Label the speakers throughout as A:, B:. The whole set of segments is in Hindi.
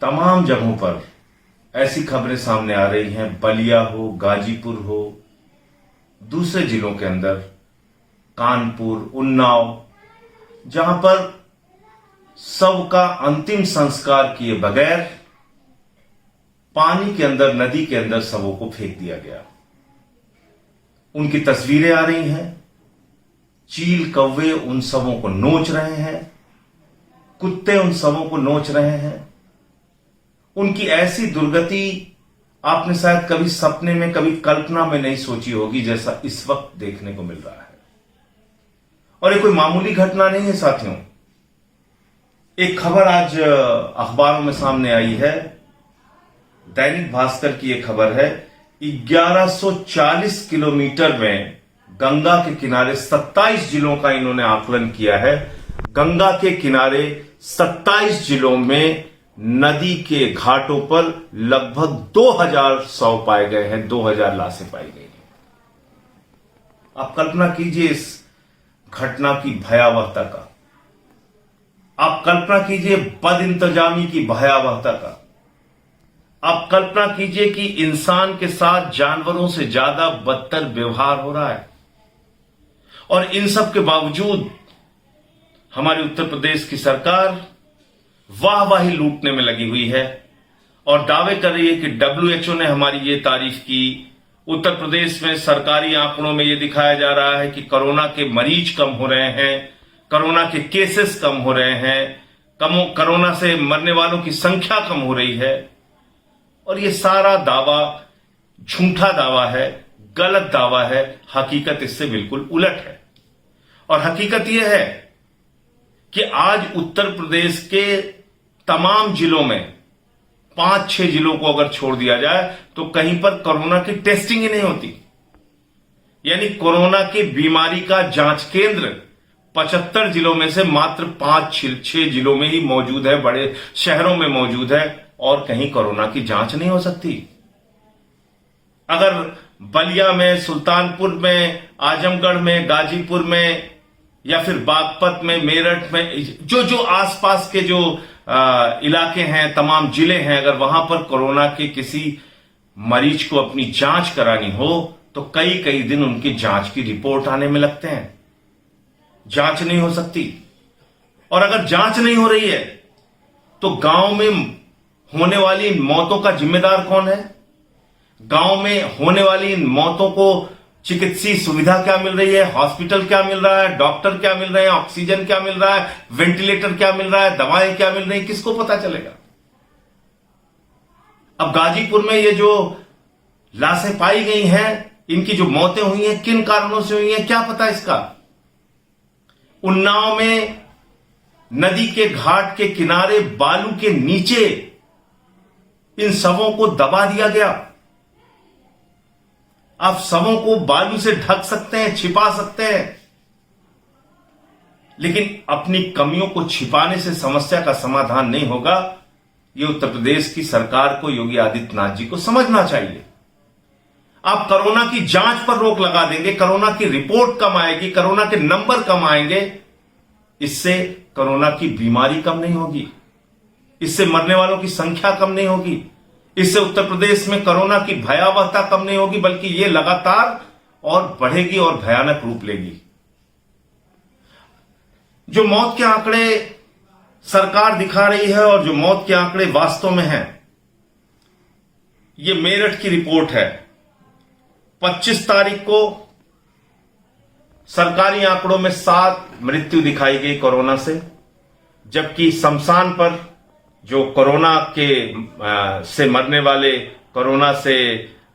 A: तमाम जगहों पर ऐसी खबरें सामने आ रही हैं, बलिया हो, गाजीपुर हो, दूसरे जिलों के अंदर कानपुर, उन्नाव, जहां पर शव का अंतिम संस्कार किए बगैर पानी के अंदर, नदी के अंदर शवों को फेंक दिया गया। उनकी तस्वीरें आ रही हैं। चील कौवे उन शवों को नोच रहे हैं, कुत्ते उन शवों को नोच रहे हैं। उनकी ऐसी दुर्गति आपने शायद कभी सपने में, कभी कल्पना में नहीं सोची होगी, जैसा इस वक्त देखने को मिल रहा है। और ये कोई मामूली घटना नहीं है साथियों। एक खबर आज अखबारों में सामने आई है, दैनिक भास्कर की यह खबर है। 1140 किलोमीटर में गंगा के किनारे 27 जिलों का इन्होंने आकलन किया है। गंगा के किनारे 27 जिलों में नदी के घाटों पर लगभग 2000 शव पाए गए हैं, 2000 लाशें पाई गई हैं। आप कल्पना कीजिए इस घटना की भयावहता का। आप कल्पना कीजिए बदइंतजामी की भयावहता का। आप कल्पना कीजिए कि इंसान के साथ जानवरों से ज्यादा बदतर व्यवहार हो रहा है। और इन सब के बावजूद हमारी उत्तर प्रदेश की सरकार वाहवाही लूटने में लगी हुई है और दावे कर रही है कि WHO ने हमारी ये तारीफ की। उत्तर प्रदेश में सरकारी आंकड़ों में यह दिखाया जा रहा है कि कोरोना के मरीज कम हो रहे हैं, कोरोना के केसेस कम हो रहे हैं, कोरोना से मरने वालों की संख्या कम हो रही है। और यह सारा दावा झूठा दावा है, गलत दावा है। हकीकत इससे बिल्कुल उलट है। और हकीकत यह है कि आज उत्तर प्रदेश के तमाम जिलों में 5-6 जिलों को अगर छोड़ दिया जाए तो कहीं पर कोरोना की टेस्टिंग ही नहीं होती। यानी कोरोना की बीमारी का जांच केंद्र 75 जिलों में से मात्र 5-6 जिलों में ही मौजूद है, बड़े शहरों में मौजूद है, और कहीं कोरोना की जांच नहीं हो सकती। अगर बलिया में, सुल्तानपुर में, आजमगढ़ में, गाजीपुर में, या फिर बागपत में, मेरठ में, जो आसपास के जो इलाके हैं, तमाम जिले हैं, अगर वहां पर कोरोना के किसी मरीज को अपनी जांच करानी हो तो कई कई दिन उनकी जांच की रिपोर्ट आने में लगते हैं। जांच नहीं हो सकती। और अगर जांच नहीं हो रही है तो गांव में होने वाली मौतों का जिम्मेदार कौन है? गांव में होने वाली मौतों को चिकित्सीय सुविधा क्या मिल रही है? हॉस्पिटल क्या मिल रहा है? डॉक्टर क्या मिल रहे हैं? ऑक्सीजन क्या मिल रहा है? वेंटिलेटर क्या मिल रहा है? दवाएं क्या मिल रही हैं? किसको पता चलेगा? अब गाजीपुर में ये जो लाशें पाई गई हैं, इनकी जो मौतें हुई हैं, किन कारणों से हुई हैं, क्या पता इसका? उन्नाव में नदी के घाट के किनारे बालू के नीचे इन शवों को दबा दिया गया। आप शवों को बालू से ढक सकते हैं, छिपा सकते हैं, लेकिन अपनी कमियों को छिपाने से समस्या का समाधान नहीं होगा। यह उत्तर प्रदेश की सरकार को, योगी आदित्यनाथ जी को समझना चाहिए। आप कोरोना की जांच पर रोक लगा देंगे, कोरोना की रिपोर्ट कम आएगी, कोरोना के नंबर कम आएंगे, इससे कोरोना की बीमारी कम नहीं होगी, इससे मरने वालों की संख्या कम नहीं होगी, इससे उत्तर प्रदेश में कोरोना की भयावहता कम नहीं होगी, बल्कि यह लगातार और बढ़ेगी और भयानक रूप लेगी। जो मौत के आंकड़े सरकार दिखा रही है और जो मौत के आंकड़े वास्तव में हैं, यह मेरठ की रिपोर्ट है। 25 तारीख को सरकारी आंकड़ों में 7 मृत्यु दिखाई गई कोरोना से, जबकि शमशान पर जो कोरोना के से मरने वाले, कोरोना से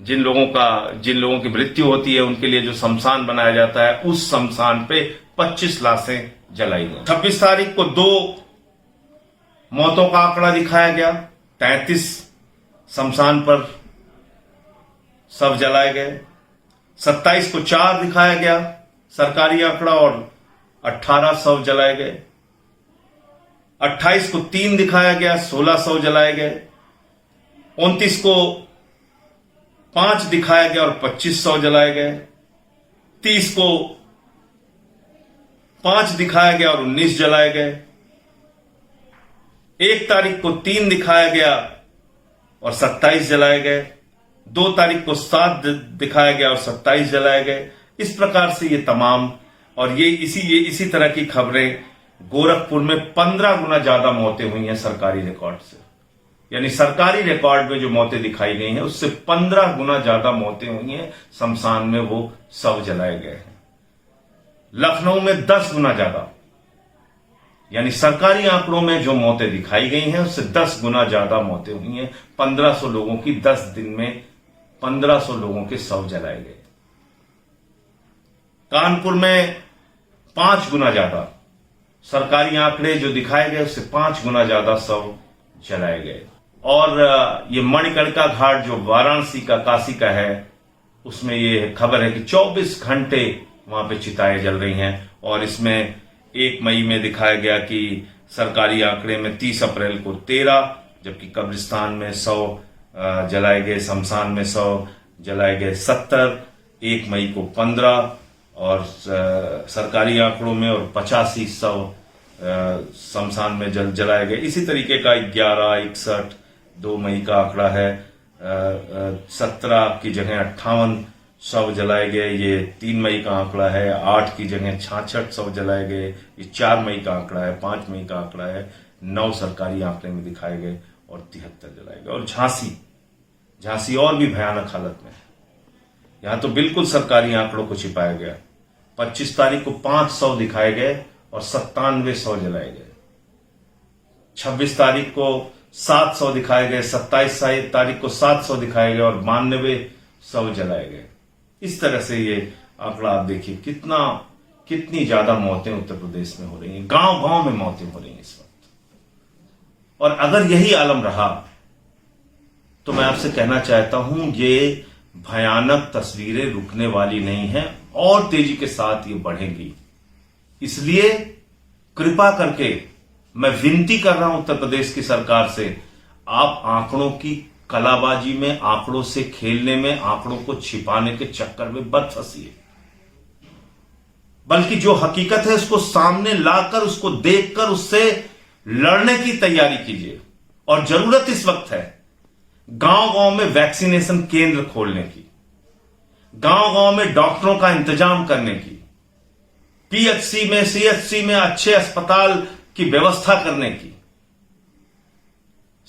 A: जिन लोगों की मृत्यु होती है, उनके लिए जो शमशान बनाया जाता है, उस शमशान पे 25 लाशें जलाई गई। 26 तारीख को 2 मौतों का आंकड़ा दिखाया गया। 33 शमशान पर शव जलाए गए। 27 को 4 दिखाया गया सरकारी आंकड़ा और 18 शव जलाए गए। 28 को 3 दिखाया गया, 16 शव जलाए गए। 29 को 5 दिखाया गया और 25 शव जलाए गए। 30 को 5 दिखाया गया और 19 जलाए गए। 1 तारीख को 3 दिखाया गया और 27 जलाए गए, 2 तारीख को 7 दिखाया गया और 27 जलाए गए। इस प्रकार से ये तमाम, और ये इसी तरह की खबरें गोरखपुर में 15 गुना ज्यादा मौतें हुई हैं सरकारी रिकॉर्ड से, यानी सरकारी रिकॉर्ड में जो मौतें दिखाई गई हैं उससे 15 गुना ज्यादा मौतें हुई हैं, शमशान में वो शव जलाए गए हैं। लखनऊ में 10 गुना ज्यादा, यानी सरकारी आंकड़ों में जो मौतें दिखाई गई हैं उससे 10 गुना ज्यादा मौतें हुई हैं। 1500 लोगों की 10 दिन में 1500 लोगों के शव जलाए गए। कानपुर में 5 गुना ज्यादा, सरकारी आंकड़े जो दिखाए गए उससे 5 गुना ज्यादा शव जलाए गए। और ये मणिकर्णिका घाट जो वाराणसी का, काशी का है, उसमें ये खबर है कि 24 घंटे वहां पे चिताएं जल रही हैं। और इसमें 1 मई में दिखाया गया कि सरकारी आंकड़े में 30 अप्रैल को 13, जबकि कब्रिस्तान में 100 जलाए गए, शमशान में 100 जलाए गए 70, 1 मई को 15 और सरकारी आंकड़ों में, और 85 शव शमशान में जलाए गए। इसी तरीके का 11, 61, 2 मई का आंकड़ा है, 17 की जगह 58 शव जलाए गए, ये 3 मई का आंकड़ा है। 8 की जगह 66 शव जलाए गए, ये 4 मई का आंकड़ा है। 5 मई का आंकड़ा है। 9 सरकारी आंकड़े में दिखाए गए और 73 जलाए गए। और झांसी और भी भयानक हालत में है। यहां तो बिल्कुल सरकारी आंकड़ों को छिपाया गया। 25 तारीख को 500 दिखाए गए और 97 शव जलाए गए। 26 तारीख को 700 दिखाए गए, 27 तारीख को 700 दिखाए गए और 92 शव जलाए गए। इस तरह से ये आंकड़ा आप देखिए, कितनी ज्यादा मौतें उत्तर प्रदेश में हो रही हैं। गांव गांव में मौतें हो रही हैं इस वक्त। और अगर यही आलम रहा तो मैं आपसे कहना चाहता हूं, ये भयानक तस्वीरें रुकने वाली नहीं हैं और तेजी के साथ ये बढ़ेंगी। इसलिए कृपा करके मैं विनती कर रहा हूं उत्तर प्रदेश की सरकार से, आप आंकड़ों की कलाबाजी में, आंकड़ों से खेलने में, आंकड़ों को छिपाने के चक्कर में मत फंसिए, बल्कि जो हकीकत है उसको सामने लाकर, उसको देखकर उससे लड़ने की तैयारी कीजिए। और जरूरत इस वक्त है गांव गांव में वैक्सीनेशन केंद्र खोलने की, गांव गांव में डॉक्टरों का इंतजाम करने की, पीएचसी में, सीएचसी में अच्छे अस्पताल की व्यवस्था करने की,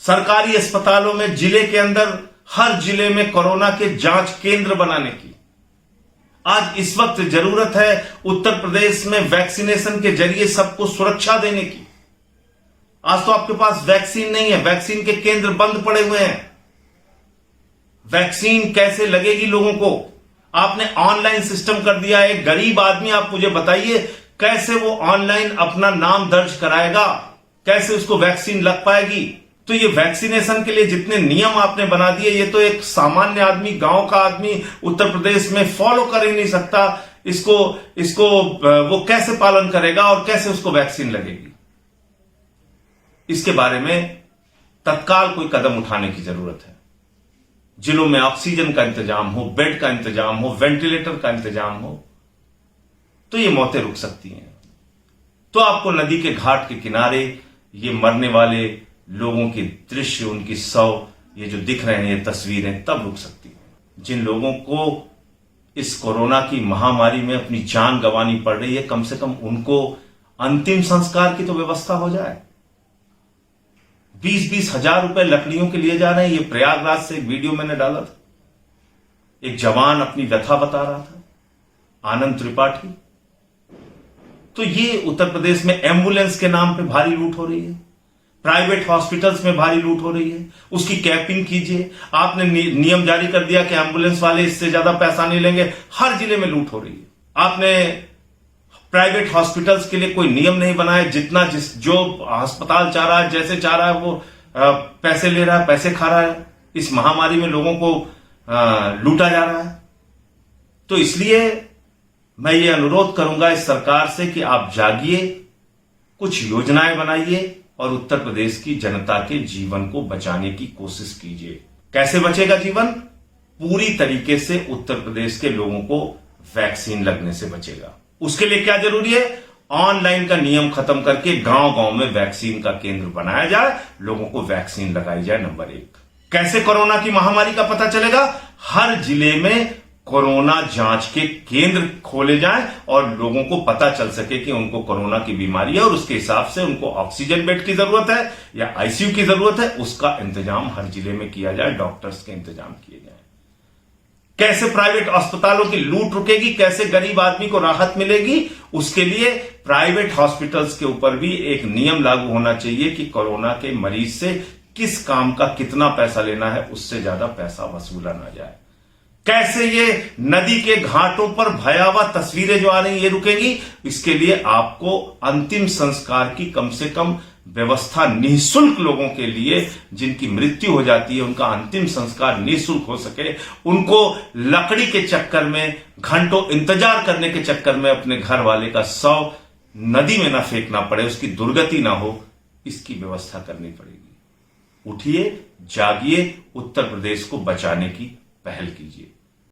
A: सरकारी अस्पतालों में जिले के अंदर हर जिले में कोरोना के जांच केंद्र बनाने की। आज इस वक्त जरूरत है उत्तर प्रदेश में वैक्सीनेशन के जरिए सबको सुरक्षा देने की। आज तो आपके पास वैक्सीन नहीं है, वैक्सीन के केंद्र बंद पड़े हुए हैं। वैक्सीन कैसे लगेगी लोगों को? आपने ऑनलाइन सिस्टम कर दिया है। एक गरीब आदमी, आप मुझे बताइए कैसे वो ऑनलाइन अपना नाम दर्ज कराएगा, कैसे उसको वैक्सीन लग पाएगी? तो ये वैक्सीनेशन के लिए जितने नियम आपने बना दिए, ये तो एक सामान्य आदमी, गांव का आदमी उत्तर प्रदेश में फॉलो कर ही नहीं सकता। इसको वो कैसे पालन करेगा और कैसे उसको वैक्सीन लगेगी? इसके बारे में तत्काल कोई कदम उठाने की जरूरत है। जिलों में ऑक्सीजन का इंतजाम हो, बेड का इंतजाम हो, वेंटिलेटर का इंतजाम हो, तो ये मौतें रुक सकती हैं। तो आपको नदी के घाट के किनारे ये मरने वाले लोगों के दृश्य, उनकी शव, ये जो दिख रहे हैं ये तस्वीरें, तब रुक सकती हैं। जिन लोगों को इस कोरोना की महामारी में अपनी जान गंवानी पड़ रही है, कम से कम उनको अंतिम संस्कार की तो व्यवस्था हो जाए। 20-20 हजार रुपए लकड़ियों के लिए जा रहे हैं। ये प्रयागराज से एक वीडियो मैंने डाला था, एक जवान अपनी व्यथा बता रहा था, आनंद त्रिपाठी। तो ये उत्तर प्रदेश में एम्बुलेंस के नाम पे भारी लूट हो रही है, प्राइवेट हॉस्पिटल्स में भारी लूट हो रही है। उसकी कैपिंग कीजिए। आपने नियम जारी कर दिया कि एम्बुलेंस वाले इससे ज्यादा पैसा नहीं लेंगे। हर जिले में लूट हो रही है। आपने प्राइवेट हॉस्पिटल्स के लिए कोई नियम नहीं बनाए। जो अस्पताल चाह रहा है, जैसे चाह रहा है, वो पैसे ले रहा है, पैसे खा रहा है। इस महामारी में लोगों को लूटा जा रहा है। तो इसलिए मैं ये अनुरोध करूंगा इस सरकार से कि आप जागिए, कुछ योजनाएं बनाइए और उत्तर प्रदेश की जनता के जीवन को बचाने की कोशिश कीजिए। कैसे बचेगा जीवन? पूरी तरीके से उत्तर प्रदेश के लोगों को वैक्सीन लगने से बचेगा। उसके लिए क्या जरूरी है? ऑनलाइन का नियम खत्म करके गांव गांव में वैक्सीन का केंद्र बनाया जाए, लोगों को वैक्सीन लगाई जाए। नंबर 1, कैसे कोरोना की महामारी का पता चलेगा? हर जिले में कोरोना जांच के केंद्र खोले जाएं और लोगों को पता चल सके कि उनको कोरोना की बीमारी है और उसके हिसाब से उनको ऑक्सीजन बेड की जरूरत है या आईसीयू की जरूरत है, उसका इंतजाम हर जिले में किया जाए, डॉक्टर्स के इंतजाम किए जाए। कैसे प्राइवेट अस्पतालों की लूट रुकेगी, कैसे गरीब आदमी को राहत मिलेगी, उसके लिए प्राइवेट हॉस्पिटल्स के ऊपर भी एक नियम लागू होना चाहिए कि कोरोना के मरीज से किस काम का कितना पैसा लेना है, उससे ज्यादा पैसा वसूला ना जाए। कैसे ये नदी के घाटों पर भयावह तस्वीरें जो आ रही ये रुकेंगी, इसके लिए आपको अंतिम संस्कार की कम से कम व्यवस्था निःशुल्क, लोगों के लिए जिनकी मृत्यु हो जाती है उनका अंतिम संस्कार निःशुल्क हो सके, उनको लकड़ी के चक्कर में, घंटों इंतजार करने के चक्कर में अपने घर वाले का शव नदी में ना फेंकना पड़े, उसकी दुर्गति ना हो, इसकी व्यवस्था करनी पड़ेगी। उठिए, जागिए, उत्तर प्रदेश को बचाने की पहल कीजिए।